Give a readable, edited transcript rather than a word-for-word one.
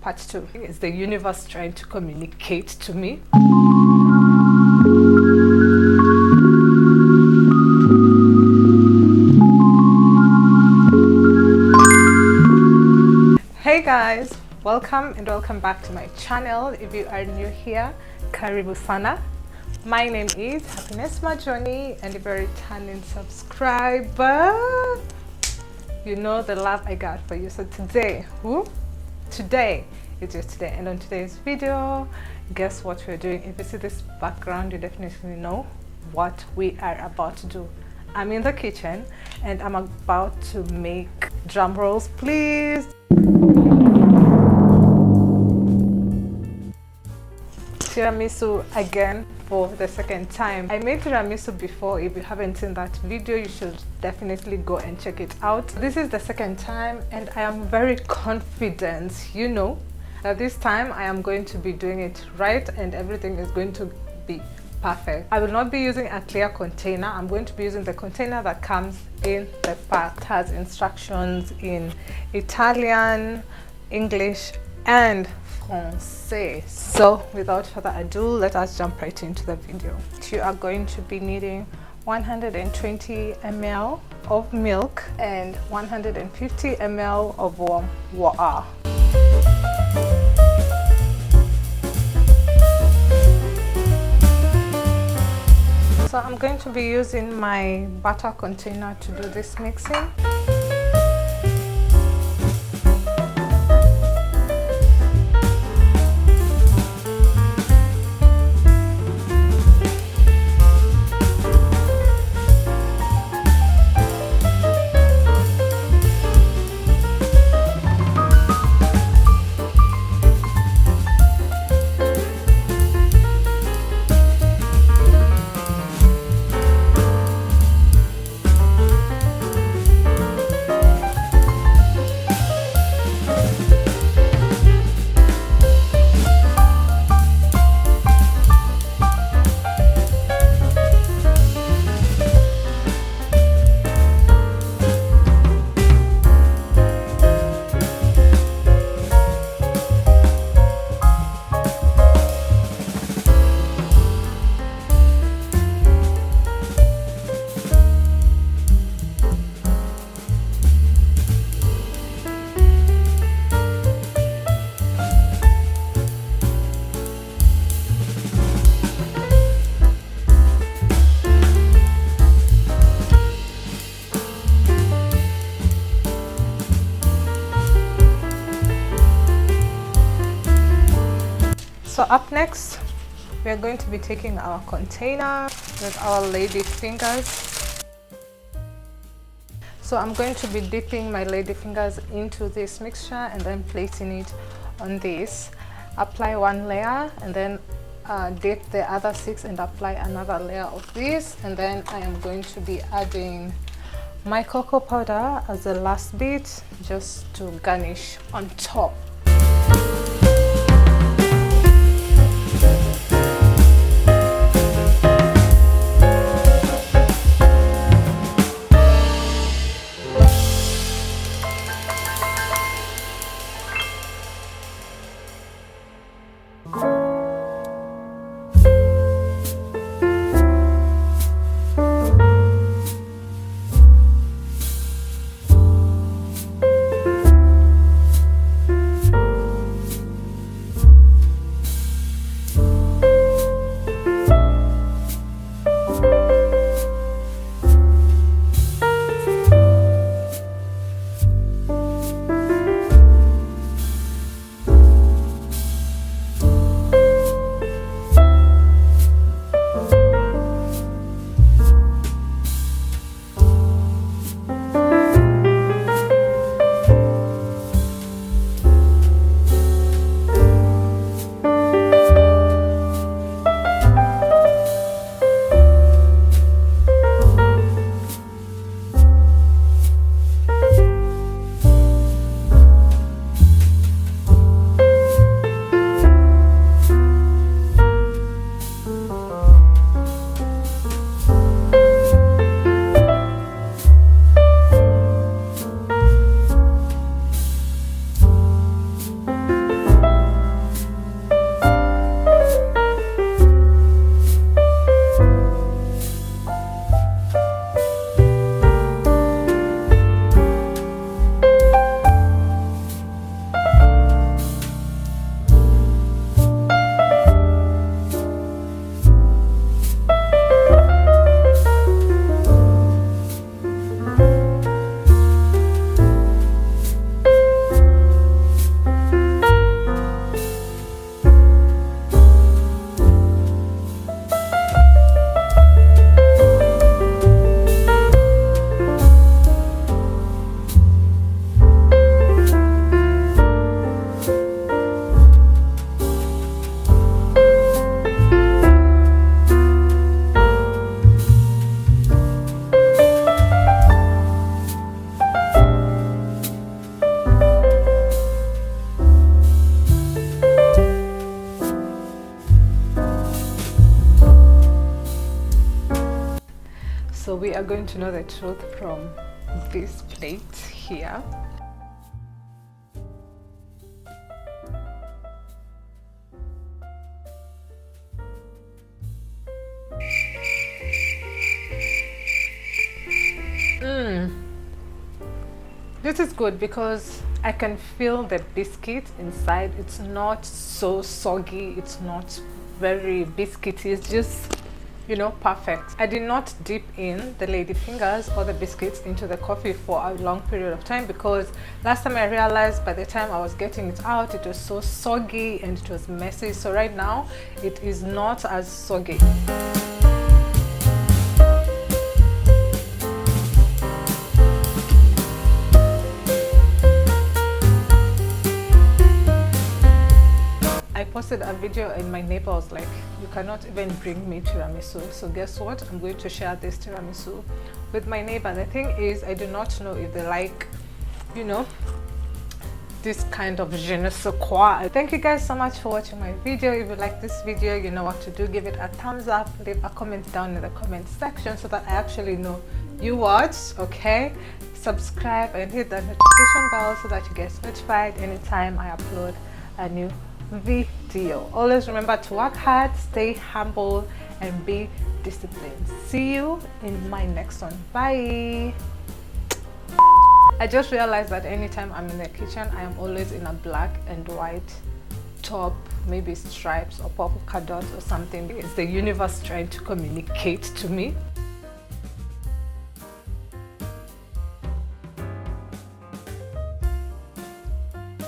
part 2. It's the universe trying to communicate to me. Hey guys, welcome and welcome back to my channel. If you are new here, karibu sana. My name is Happiness Majoni, and if you're a returning subscriber, you know the love I got for you. So today is just today, and on today's video, guess what we're doing? If you see this background, you definitely know what we are about to do. I'm in the kitchen and I'm about to make, drum rolls please, tiramisu again for the second time. I made tiramisu before. If you haven't seen that video, you should definitely go and check it out. This is the second time and I am very confident, you know, that this time I am going to be doing it right and everything is going to be perfect. I will not be using a clear container. I'm going to be using the container that comes in the pack. It has instructions in Italian, English and Francais. So without further ado, let us jump right into the video. You are going to be needing 120 ml of milk and 150 ml of warm water. So I'm going to be using my butter container to do this mixing. So up next, we are going to be taking our container with our lady fingers. So I'm going to be dipping my lady fingers into this mixture and then placing it on this. Apply one layer and then dip the other 6 and apply another layer of this, and then I am going to be adding my cocoa powder as the last bit, just to garnish on top. we are going to know the truth from this plate here. This is good because I can feel the biscuit inside. It's not so soggy, it's not very biscuity, it's just, you know, perfect. I did not dip in the lady fingers or the biscuits into the coffee for a long period of time, because last time I realized by the time I was getting it out, it was so soggy and it was messy. So right now it is not as soggy. I posted a video and my neighbor was like, you cannot even bring me tiramisu. So guess what? I'm going to share this tiramisu with my neighbor. The thing is, I do not know if they like, you know, this kind of je ne sais quoi. Thank you guys so much for watching my video. If you like this video, you know what to do. Give it a thumbs up, leave a comment down in the comment section so that I actually know you watched. Okay, subscribe and hit the notification bell so that you get notified anytime I upload a new video. Always remember to work hard, stay humble, and be disciplined. See you in my next one. Bye. I just realized that anytime I'm in the kitchen, I am always in a black and white top, maybe stripes or polka dots or something. It's the universe trying to communicate to me.